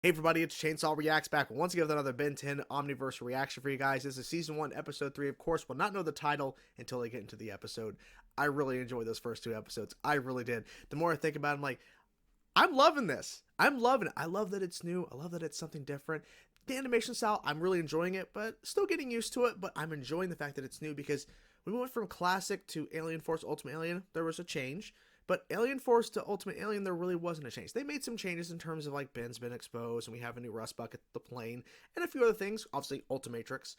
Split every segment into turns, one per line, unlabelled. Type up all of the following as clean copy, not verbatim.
Hey everybody, it's Chainsaw Reacts back once again with another Ben 10 Omniverse reaction for you guys. This is Season 1, Episode 3. Of course, we'll not know the title until I get into the episode. I really enjoyed those first two episodes. I really did. The more I think about it, I'm like, I'm loving this. I'm loving it. I love that it's new. I love that it's something different. The animation style, I'm really enjoying it, but still getting used to it. But I'm enjoying the fact that it's new because we went from classic to Alien Force Ultimate Alien. There was a change. But Alien Force to Ultimate Alien, there really wasn't a change. They made some changes in terms of, like, Ben's been exposed, and we have a new rust bucket, the plane, and a few other things, obviously Ultimatrix.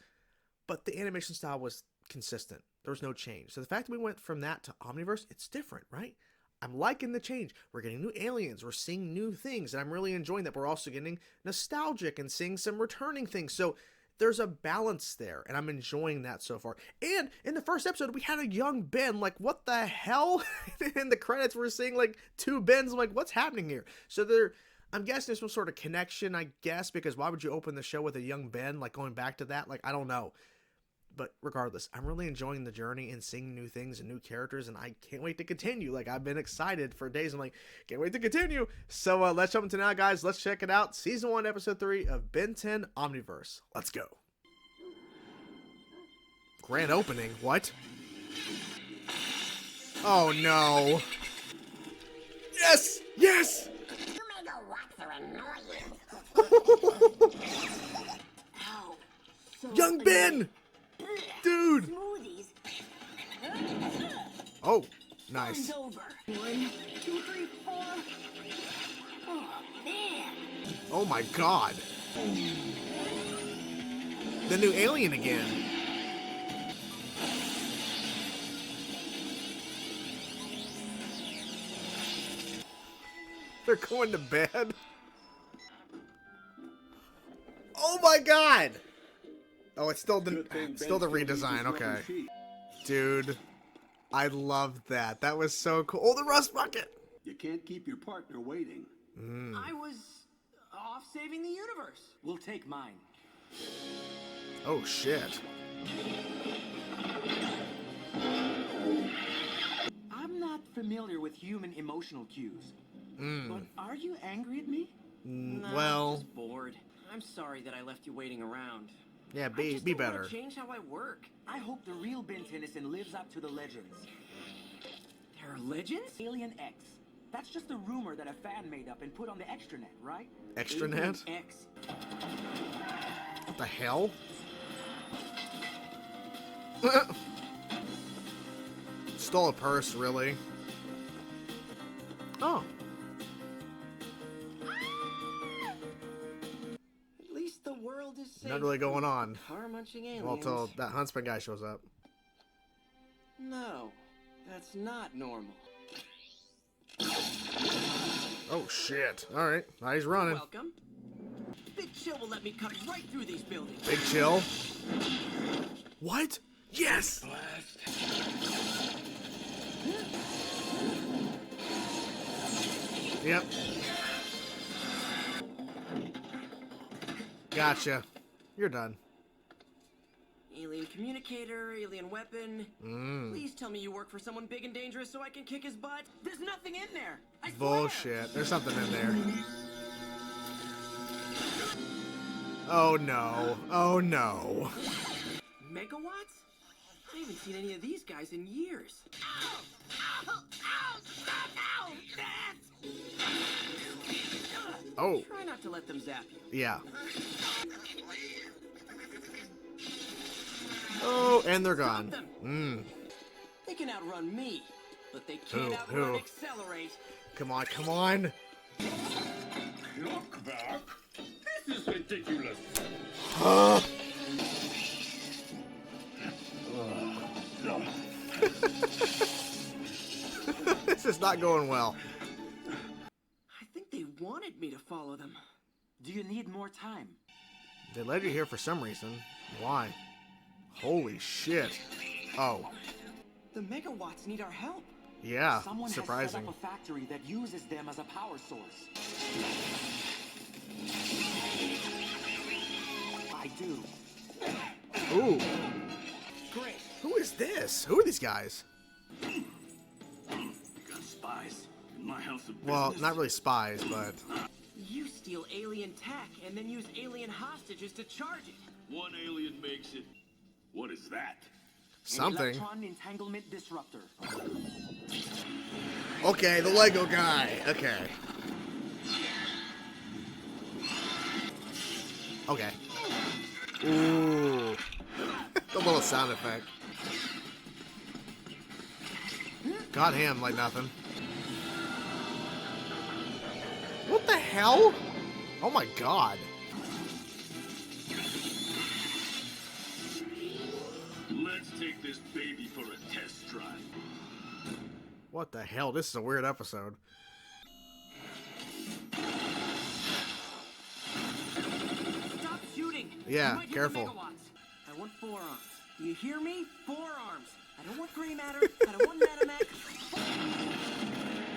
But the animation style was consistent. There was no change. So the fact that we went from that to Omniverse, it's different, right? I'm liking the change. We're getting new aliens. We're seeing new things, and I'm really enjoying that. We're also getting nostalgic and seeing some returning things. So there's a balance there, and I'm enjoying that so far. And in the first episode, we had a young Ben. Like, what the hell? In the credits, we're seeing, like, two Bens. I'm like, what's happening here? So I'm guessing there's some sort of connection, I guess, because why would you open the show with a young Ben? Like, going back to that? Like, I don't know. But regardless, I'm really enjoying the journey and seeing new things and new characters, and I can't wait to continue. Like, I've been excited for days. I'm like, can't wait to continue. So let's jump into now, guys. Let's check it out. Season 1, Episode 3 of Ben 10 Omniverse. Let's go. Grand opening. What? Oh, no. Yes! Yes! Young Ben! Dude! Oh, nice.
One, two, three, four. Oh, man.
Oh my god. The new alien again. They're going to bed. Oh my god. Oh, it's still the redesign. Okay. Dude, I loved that. That was so cool. Oh, the rust bucket.
You can't keep your partner waiting.
I was off saving the universe. We'll take mine.
Oh, shit.
I'm not familiar with human emotional cues. But are you angry at me? No,
Well,
I'm just bored. I'm sorry that I left you waiting around.
yeah,
I
be
just don't wanna
better.
change how I work. I hope the real Ben Tennyson lives up to the legends. There are legends? Alien X. That's just a rumor that a fan made up and put on the extranet, right?
Extranet?
Alien X.
What the hell? Stole a purse, really? Oh.
At least the world is safe.
Not really going on.
Car-munching aliens.
Well, till that Huntsman guy shows up.
No, that's not normal.
Oh, shit. Alright. Now he's running.
Welcome. Big Chill will let me cut right through these buildings.
Big Chill. What? Yes! Yep. Gotcha. You're done.
Alien communicator, alien weapon. Please tell me you work for someone big and dangerous so I can kick his butt. There's nothing in there. I swear.
Bullshit. There's something in there. Oh no. Oh no.
Megawatts? I haven't seen any of these guys in years. Ow! Ow! Ow! Stop! Ow!
Oh.
Try not to let them zap you.
Yeah. Oh, and they're gone.
They can outrun me, but they can't
Who?
outrun Accelerate.
Come on, come on.
Look back. This is ridiculous.
This is not going well.
I think they wanted me to follow them. Do you need more time?
They led you here for some reason. Why? Holy shit. Oh.
The megawatts need our help.
Yeah,
Someone
surprising.
has set up a factory that uses them as a power source. I do.
Ooh.
Great.
Who is this? Who are these guys?
Got spies in my house of
Well,
business.
not really spies, but...
You steal alien tech and then use alien hostages to charge it.
One alien makes it. What is that?
Something.
An electron entanglement disruptor.
Okay, the Lego guy. Okay. Okay. Ooh. The little sound effect. Got him like nothing. What the hell? Oh my god.
Let's take this baby for a test drive.
What the hell? This is a weird episode.
Stop shooting.
Yeah,
You might hit the
careful.
megawatts. I want forearms. Do you hear me? Forearms. I don't want gray matter. I don't want metamech.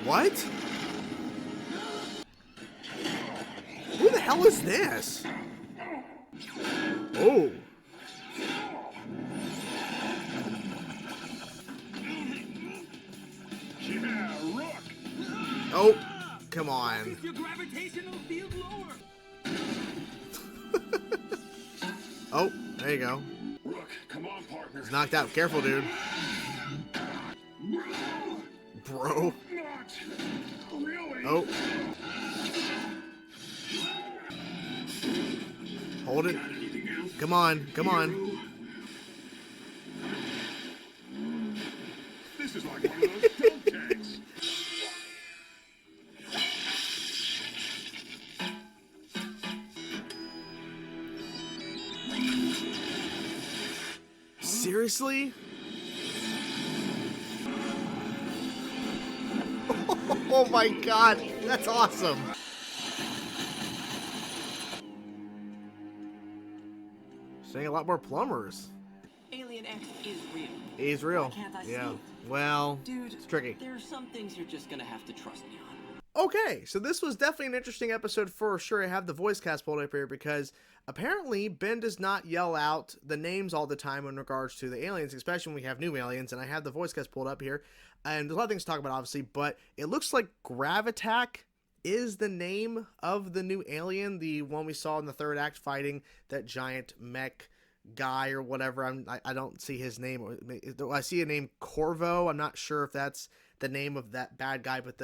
What? Who the hell is this? Oh.
Yeah, rock!
Oh, come on.
Your gravitational field lower.
Oh, there you go.
Rook, come on, partner.
He's knocked out. Careful, dude. Bro.
Not really.
Oh. Hold it.
Got anything else?
Come on. Come on.
This is like one of those dunk tanks.
Seriously? Oh my god. That's awesome. Seeing a lot more plumbers.
Alien X is real.
He's real.
Why can't I see
Yeah.
it?
Well,
Dude,
it's tricky.
there are some things you're just gonna have to trust me on.
Okay, so this was definitely an interesting episode for sure. I have the voice cast pulled up here because apparently Ben does not yell out the names all the time in regards to the aliens, especially when we have new aliens, and I have the voice cast pulled up here. And there's a lot of things to talk about, obviously, but it looks like Gravitac is the name of the new alien, the one we saw in the third act fighting that giant mech guy or whatever. I don't see his name. I see a name Corvo. I'm not sure if that's the name of that bad guy, but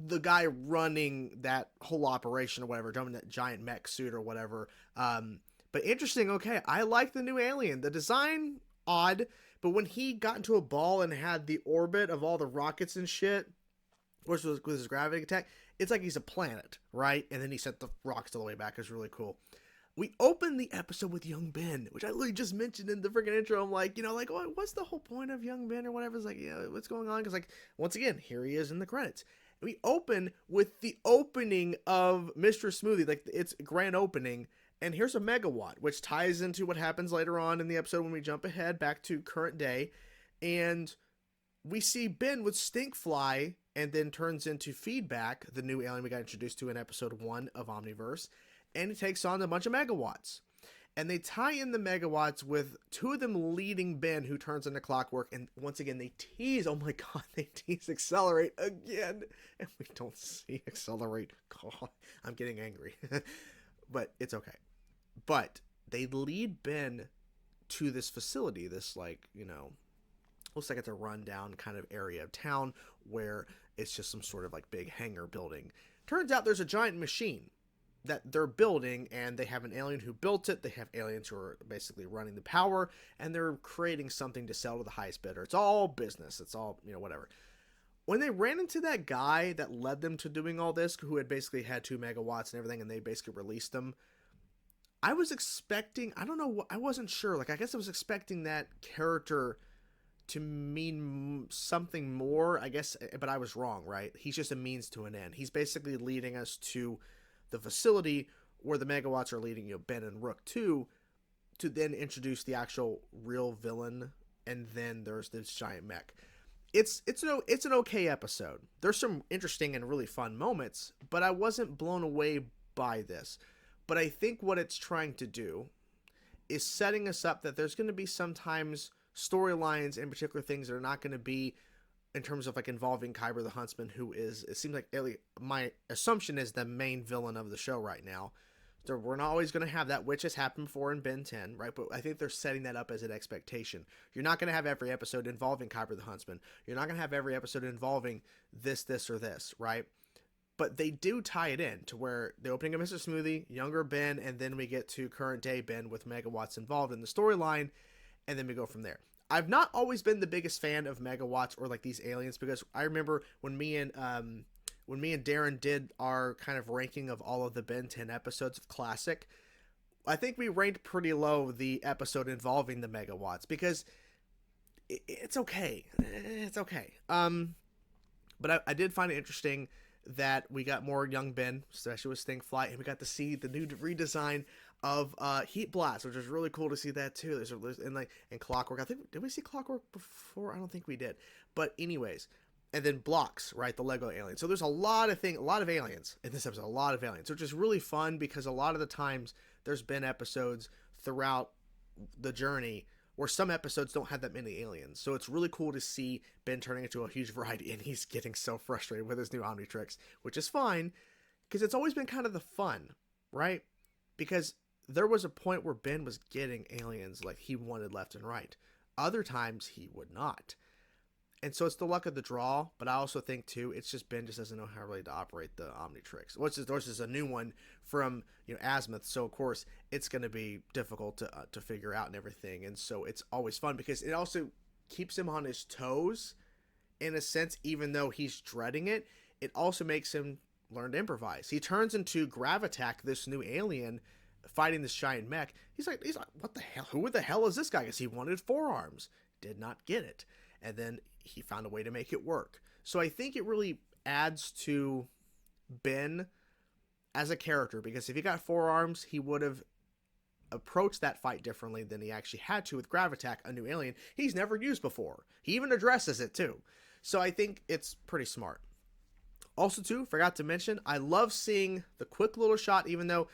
the guy running that whole operation or whatever, jumping that giant mech suit or whatever. But interesting. Okay, I like the new alien. The design odd, but when he got into a ball and had the orbit of all the rockets and shit, which was with his gravity attack, it's like he's a planet, right? And then he sent the rockets all the way back. It's really cool. We opened the episode with young Ben, which I literally just mentioned in the freaking intro. I'm like, what's the whole point of young Ben or whatever? It's like, what's going on? Because, like, once again, here he is in the credits. We open with the opening of Mr. Smoothie, like it's grand opening, and here's a megawatt, which ties into what happens later on in the episode when we jump ahead back to current day, and we see Ben with Stinkfly, and then turns into Feedback, the new alien we got introduced to in episode 1 of Omniverse, and he takes on a bunch of megawatts. And they tie in the megawatts with two of them leading Ben, who turns into Clockwork. And once again, they tease, oh my god, they tease Accelerate again. And we don't see Accelerate. God, I'm getting angry. But it's okay. But they lead Ben to this facility, this looks like it's a rundown kind of area of town where it's just some sort of like big hangar building. Turns out there's a giant machine that they're building, and they have an alien who built it. They have aliens who are basically running the power, and they're creating something to sell to the highest bidder. It's all business. It's all, whatever. When they ran into that guy that led them to doing all this, who had basically had 2 megawatts and everything, and they basically released them, I was expecting, I don't know, I wasn't sure. Like, I guess I was expecting that character to mean something more, I guess, but I was wrong, right? He's just a means to an end. He's basically leading us to the facility where the megawatts are leading, Ben and Rook to then introduce the actual real villain, and then there's this giant mech. It's an okay episode. There's some interesting and really fun moments, but I wasn't blown away by this. But I think what it's trying to do is setting us up that there's going to be sometimes storylines and particular things that are not going to be in terms of like involving Kyber the Huntsman, who is, it seems like, my assumption is the main villain of the show right now. So we're not always going to have that, which has happened before in Ben 10, right? But I think they're setting that up as an expectation. You're not going to have every episode involving Kyber the Huntsman. You're not going to have every episode involving this, or this, right? But they do tie it in to where the opening of Mr. Smoothie, younger Ben, and then we get to current day Ben with Megawatts involved in the storyline, and then we go from there. I've not always been the biggest fan of Megawatts or like these aliens, because I remember when me and Darren did our kind of ranking of all of the Ben 10 episodes of Classic, I think we ranked pretty low the episode involving the Megawatts, because it's okay. It's okay. But I did find it interesting that we got more young Ben, especially with Sting Flight, and we got to see the new redesign of Heat Blast, which was really cool to see that too. And Clockwork. I think, did we see Clockwork before? I don't think we did. But anyways, and then Blocks, right? The Lego alien. So there's a lot of aliens in this episode, a lot of aliens, which is really fun, because a lot of the times there's been episodes throughout the journey where some episodes don't have that many aliens. So it's really cool to see Ben turning into a huge variety, and he's getting so frustrated with his new Omnitrix, which is fine, because it's always been kind of the fun, right? Because there was a point where Ben was getting aliens like he wanted left and right. Other times he would not. And so it's the luck of the draw, but I also think too, it's just Ben just doesn't know how really to operate the Omnitrix. Which is a new one from Azimuth, so of course it's going to be difficult to figure out and everything. And so it's always fun, because it also keeps him on his toes in a sense, even though he's dreading it. It also makes him learn to improvise. He turns into Gravitack, this new alien fighting this giant mech. He's like, what the hell? Who the hell is this guy? Because he wanted 4 arms, did not get it, and then he found a way to make it work. So I think it really adds to Ben as a character, because if he got 4 arms, he would have approached that fight differently than he actually had to with Gravitack, a new alien he's never used before. He even addresses it too. So I think it's pretty smart. Also too, forgot to mention, I love seeing the quick little shot, even though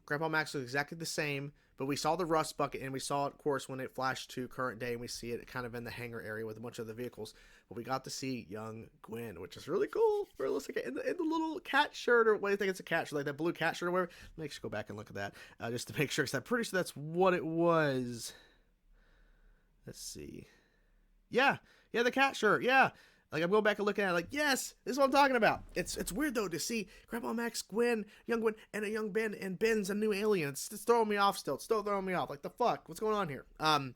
Grandpa Max was exactly the same, but we saw the rust bucket, and we saw it, of course, when it flashed to current day, and we see it kind of in the hangar area with a bunch of the vehicles. But we got to see young Gwen, which is really cool. Realistic, in the little cat shirt, or what, I think it's a cat shirt, like that blue cat shirt or whatever. Make sure to go back and look at that, just to make sure, because I'm pretty sure that's what it was. Let's see. Yeah, the cat shirt, yeah. Like, I'm going back and looking at it like, yes, this is what I'm talking about. It's weird, though, to see Grandpa Max, young Gwen, and a young Ben, and Ben's a new alien. It's throwing me off still. It's still throwing me off. Like, the fuck? What's going on here? So,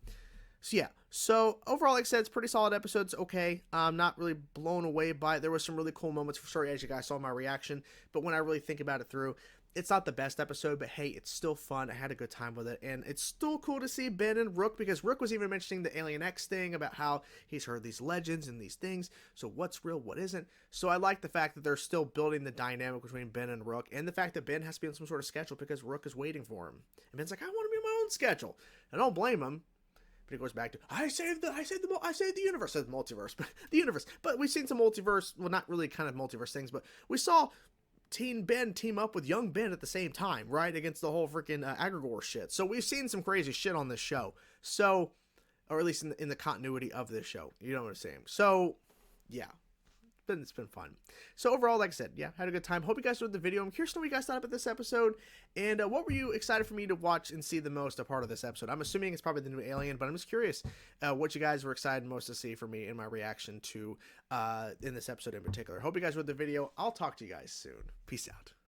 yeah. So, overall, like I said, it's pretty solid episodes. Okay. I'm not really blown away by it. There was some really cool moments, for sure, as you guys saw my reaction. But when I really think about it through, it's not the best episode, but hey, it's still fun. I had a good time with it, and it's still cool to see Ben and Rook, because Rook was even mentioning the Alien X thing about how he's heard these legends and these things, so what's real, what isn't. So I like the fact that they're still building the dynamic between Ben and Rook, and the fact that Ben has to be on some sort of schedule because Rook is waiting for him. And Ben's like, I want to be on my own schedule. I don't blame him. But he goes back to, I saved the universe, the multiverse, but the universe. But we've seen some multiverse, well, not really kind of multiverse things, but we saw Teen Ben team up with young Ben at the same time, right? Against the whole freaking Agrigor shit. So we've seen some crazy shit on this show. So, or at least in the continuity of this show. You know what I'm saying? So, yeah. It's been fun. So overall, like I said, yeah, had a good time. Hope you guys enjoyed the video. I'm curious to know what you guys thought about this episode, and what were you excited for me to watch and see the most a part of this episode? I'm assuming it's probably the new Alien, but I'm just curious what you guys were excited most to see for me in my reaction to in this episode in particular. Hope you guys enjoyed the video. I'll talk to you guys soon. Peace out.